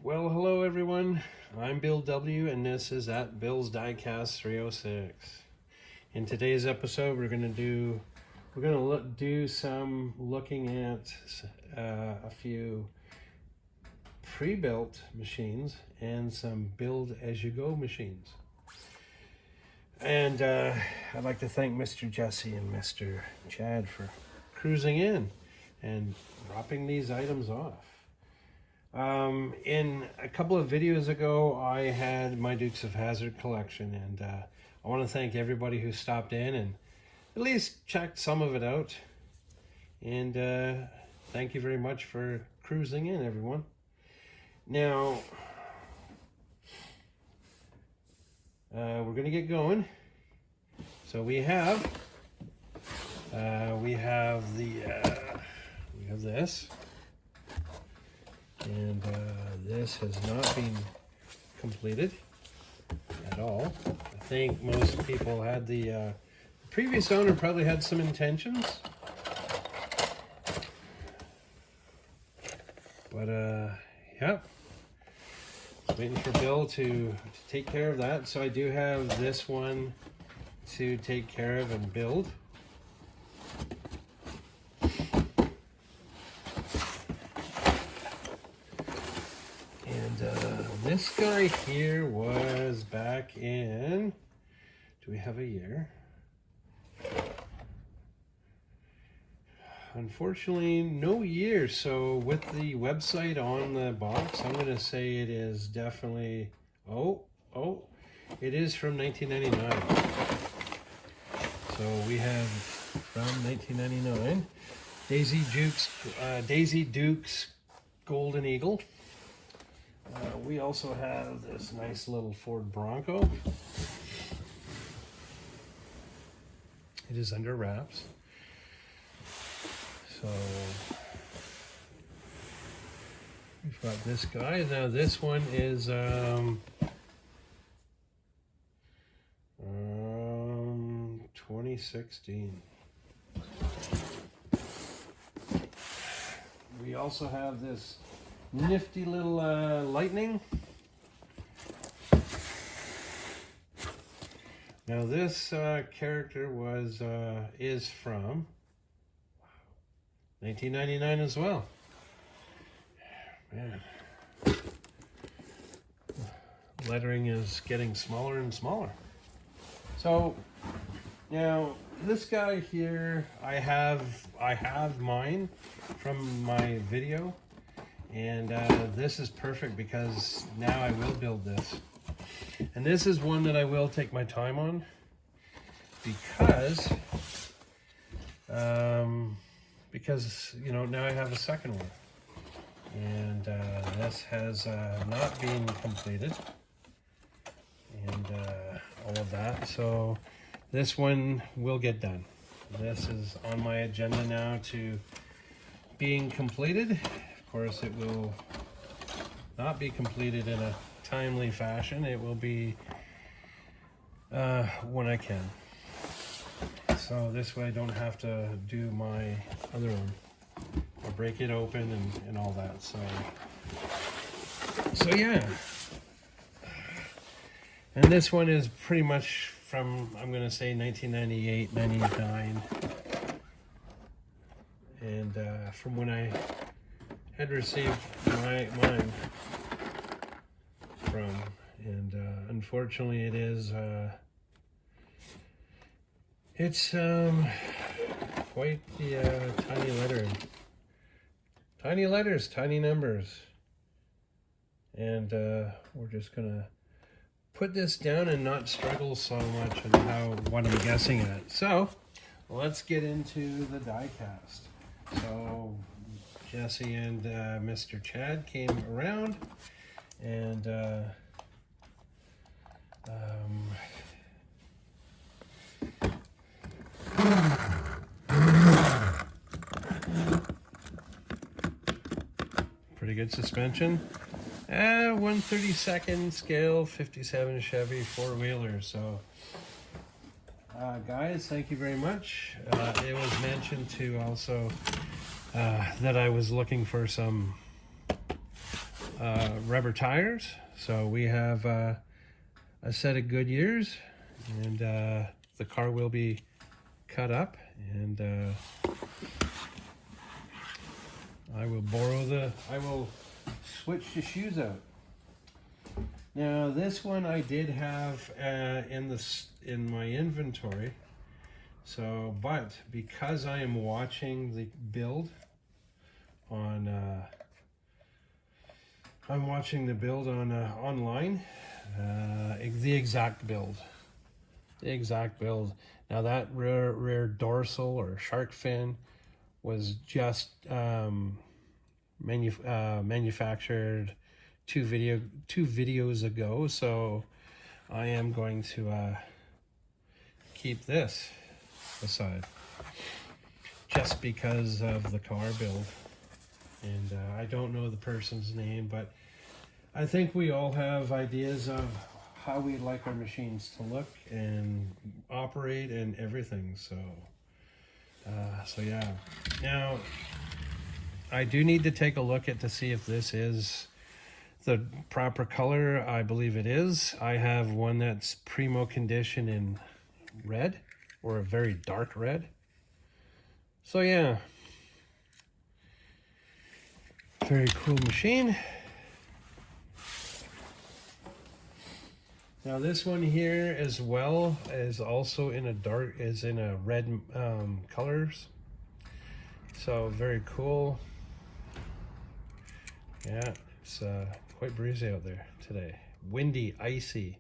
Well, hello everyone. I'm Bill W. and this is at Bill's Diecast 306. In today's episode, we're gonna do some looking at a few pre-built machines and some build-as-you-go machines. And I'd like to thank Mr. Jesse and Mr. Chad for cruising in and dropping these items off. In a couple of videos ago, I had my Dukes of Hazzard collection, and I want to thank everybody who stopped in and at least checked some of it out. And thank you very much for cruising in, everyone. Now, we're going to get going. So we have this. And this has not been completed at all. I think most people had the previous owner probably had some intentions, but yeah, waiting for Bill to take care of that. So I do have this one to take care of and build. This guy here was back in, do we have a year? Unfortunately, no year. So with the website on the box, I'm going to say it is definitely, it is from 1999. So we have from 1999, Daisy Dukes Golden Eagle. We also have this nice little Ford Bronco. It is under wraps. So we've got this guy. Now this one is 2016. We also have this nifty little Lightning. Now this character is from 1999 as well. Man, lettering is getting smaller and smaller. So now this guy here, I have mine from my video. And this is perfect because now I will build this. And this is one that I will take my time on because you know, now I have a second one. And this has not been completed and all of that. So this one will get done. This is on my agenda now to being completed. Of course, it will not be completed in a timely fashion. It will be when I can. So this way I don't have to do my other one. I'll break it open and all that. So yeah. And this one is pretty much from, I'm going to say 1998, 99. And from when I had received mine from, and unfortunately it is it's quite the tiny lettering, tiny letters, tiny numbers, and we're just gonna put this down and not struggle so much on what I'm guessing at. So let's get into the die cast. So Jesse and Mr. Chad came around and pretty good suspension. 1/32 scale, 57 Chevy four-wheeler. So guys, thank you very much. It was mentioned to also that I was looking for some rubber tires. So we have a set of Goodyears, and the car will be cut up, and I will switch the shoes out. Now this one I did have in my inventory. So, but because I am watching the build on, online, the exact build. Now that rear dorsal or shark fin was just manufactured two videos ago, so I am going to keep this aside just because of the car build. And I don't know the person's name, but I think we all have ideas of how we'd like our machines to look and operate and everything. So yeah. Now I do need to take a look to see if this is the proper color. I believe it is. I have one that's primo condition in red, or a very dark red. So yeah, very cool machine. Now this one here as well is also in a red colors. So very cool. Yeah, it's quite breezy out there today. Windy, icy.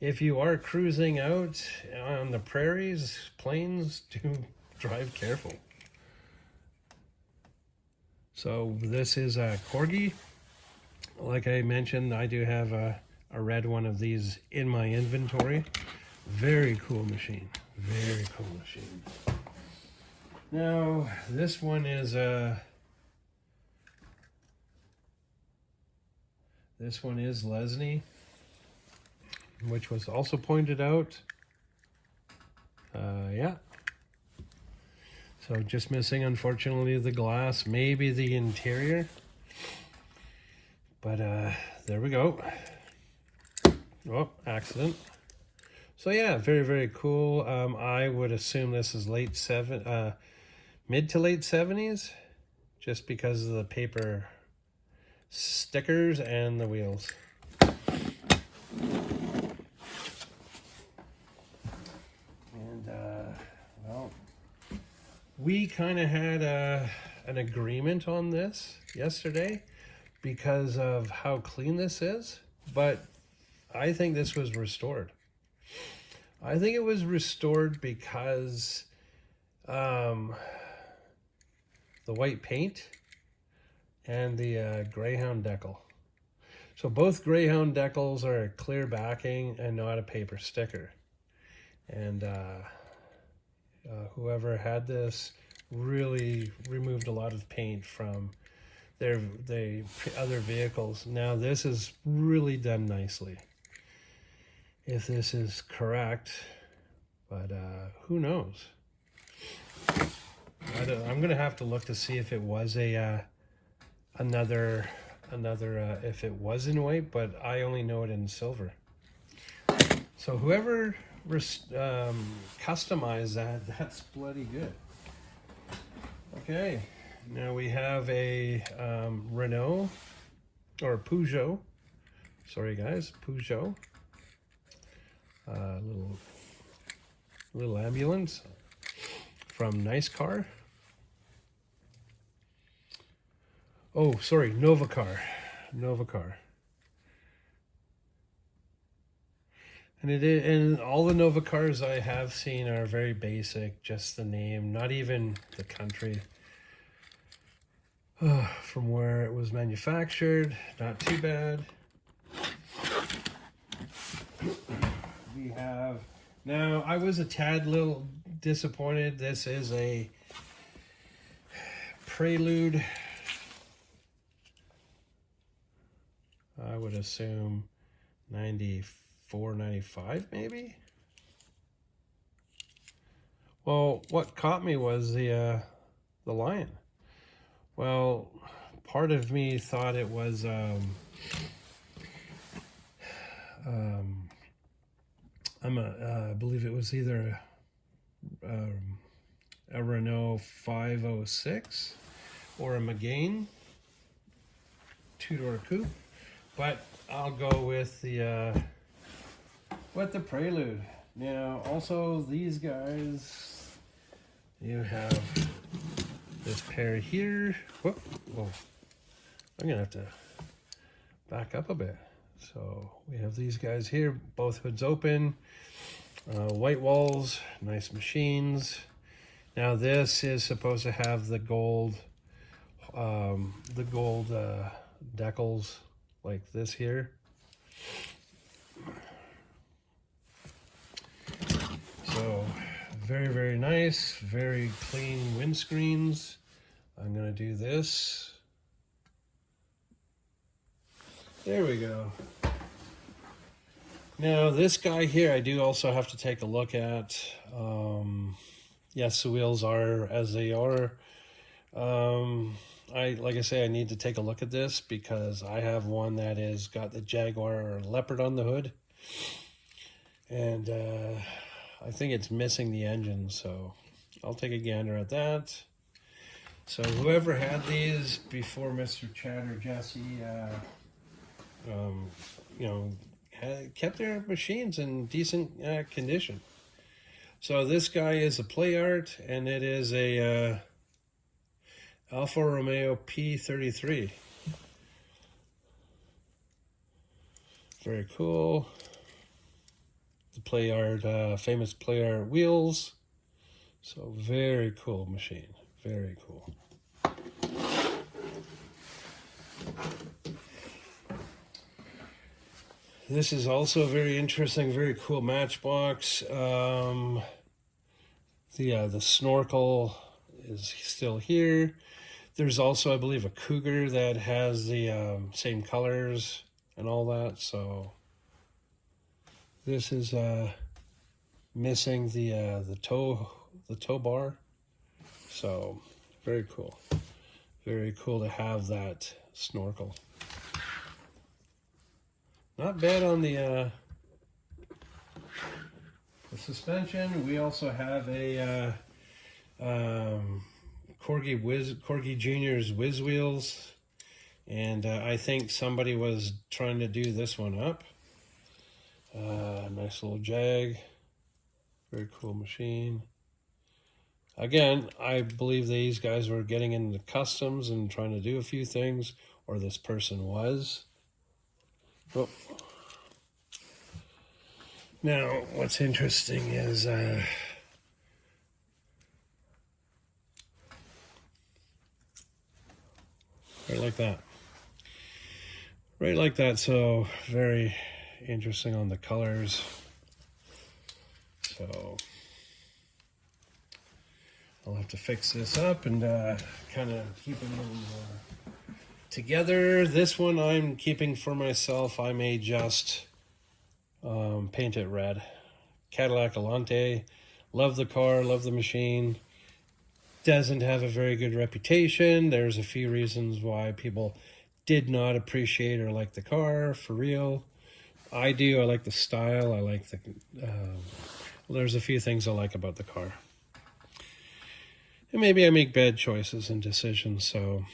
If you are cruising out on the prairies, plains, do drive careful. So this is a Corgi. Like I mentioned, I do have a red one of these in my inventory. Very cool machine. Very cool machine. Now, this one is Lesney, which was also pointed out. Yeah. So just missing, unfortunately, the glass, maybe the interior. But there we go. Oh, accident. So yeah, very, very cool. I would assume this is mid to late 70s, just because of the paper stickers and the wheels. And well, we kind of had an agreement on this yesterday because of how clean this is, but I think this was restored. I think it was restored because the white paint and the Greyhound decal. So both Greyhound decals are a clear backing and not a paper sticker. And whoever had this really removed a lot of paint from the other vehicles. Now this is really done nicely, if this is correct, but who knows? I'm gonna have to look to see if it was another if it was in white, but I only know it in silver. So whoever customized that's bloody good. Okay, now we have a Renault, or Peugeot, sorry guys, Peugeot, little ambulance from Nice Car. Oh, sorry, Novacar. And and all the Novacars I have seen are very basic, just the name, not even the country. From where it was manufactured, not too bad. We have, now I was a tad little disappointed. This is a Prelude. I would assume 94, 95 maybe. Well, what caught me was the Lion. Well, part of me thought it was I believe it was either a Renault 506 or a Megane two-door coupe, but I'll go with the Prelude. Now, also these guys, you have this pair here. Whoa, I'm gonna have to back up a bit. So we have these guys here, both hoods open, white walls, nice machines. Now this is supposed to have the gold decals like this here. So very, very nice, very clean windscreens. I'm gonna do this. There we go. Now this guy here, I do also have to take a look at. Yes, the wheels are as they are. Like I say, I need to take a look at this because I have one that has got the Jaguar Leopard on the hood, and I think it's missing the engine, so I'll take a gander at that. So whoever had these before Mr. Chad or Jesse, kept their machines in decent condition. So this guy is a Play Art, and it is a Alfa Romeo P33. Very cool. The Play Art, famous Play Art wheels. So very cool machine. Very cool. This is also very interesting, very cool Matchbox. The snorkel is still here. There's also, I believe, a Cougar that has the same colors and all that. So this is missing the tow bar. So very cool. Very cool to have that snorkel. Not bad on the suspension. We also have a Corgi Junior's Whiz Wheels, and I think somebody was trying to do this one up. Nice little Jag. Very cool machine. Again, I believe these guys were getting into customs and trying to do a few things, or this person was. Oh. Now, what's interesting is right like that. Right like that, so very interesting on the colors. So I'll have to fix this up and kind of keep it a little more together. This one I'm keeping for myself. I may just paint it red. Cadillac Alante. Love the car, love the machine. Doesn't have a very good reputation. There's a few reasons why people did not appreciate or like the car, for real. I do. I like the style. I like the... there's a few things I like about the car. And maybe I make bad choices and decisions, so...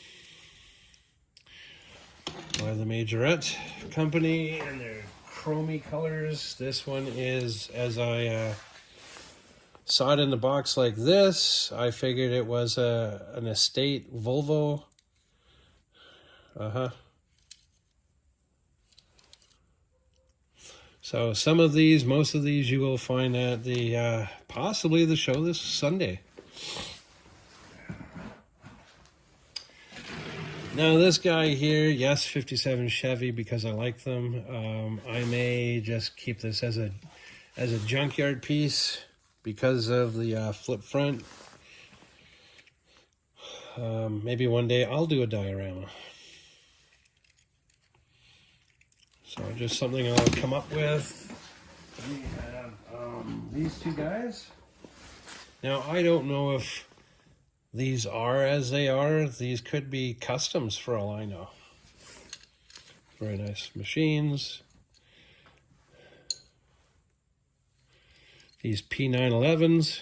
By the Majorette company and their chromey colors. This one is, as I saw it in the box like this, I figured it was an estate Volvo. So some of these, most of these you will find at the possibly the show this Sunday. Now this guy here, yes, 57 Chevy, because I like them. I may just keep this as a junkyard piece because of the flip front. Maybe one day I'll do a diorama. So just something I'll come up with. We have these two guys. Now I don't know if these are as they are. These could be customs for all I know. Very nice machines. These P911s.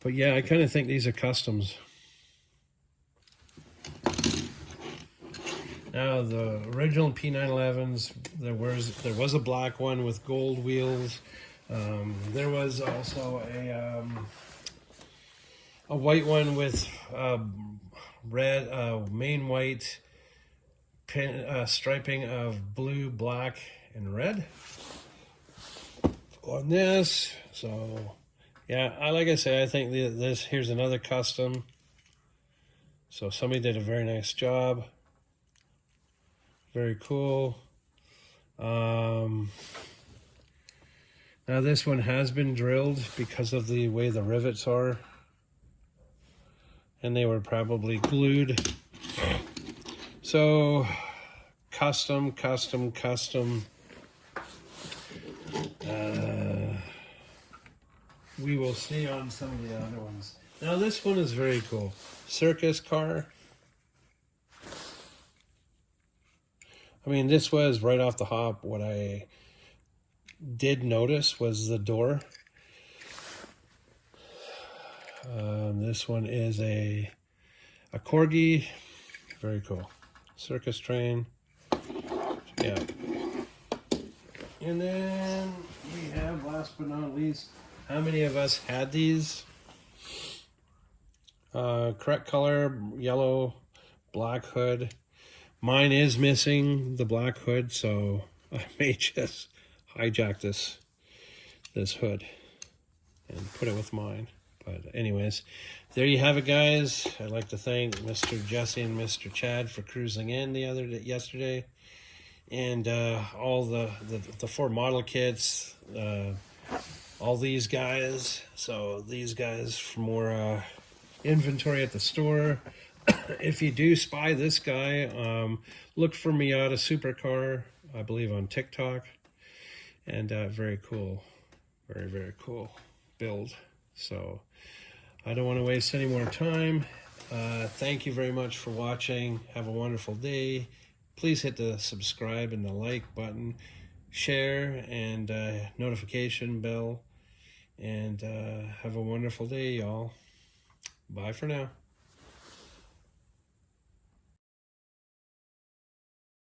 But yeah, I kind of think these are customs. Now the original P911s, there was a black one with gold wheels. There was also a white one with red, main white striping of blue, black, and red on this. So yeah, like I say, I think this here's another custom. So somebody did a very nice job. Very cool. Now this one has been drilled because of the way the rivets are, and they were probably glued. So custom. We will see on some of the other ones. Now this one is very cool. Circus car. I mean, this was right off the hop. What I did notice was the door. This one is a Corgi. Very cool. Circus train. Yeah. And then we have, last but not least, how many of us had these? Correct color, yellow, black hood. Mine is missing the black hood, so I may just hijack this hood and put it with mine. But anyways, there you have it, guys. I'd like to thank Mr. Jesse and Mr. Chad for cruising in yesterday, and all the 4 model kits, all these guys. So these guys for more inventory at the store. If you do spy this guy, look for Miata Supercar, I believe on TikTok, and very cool, very cool build. So I don't want to waste any more time. Thank you very much for watching. Have a wonderful day. Please hit the subscribe and the like button, share, and notification bell, and have a wonderful day, y'all. Bye for now.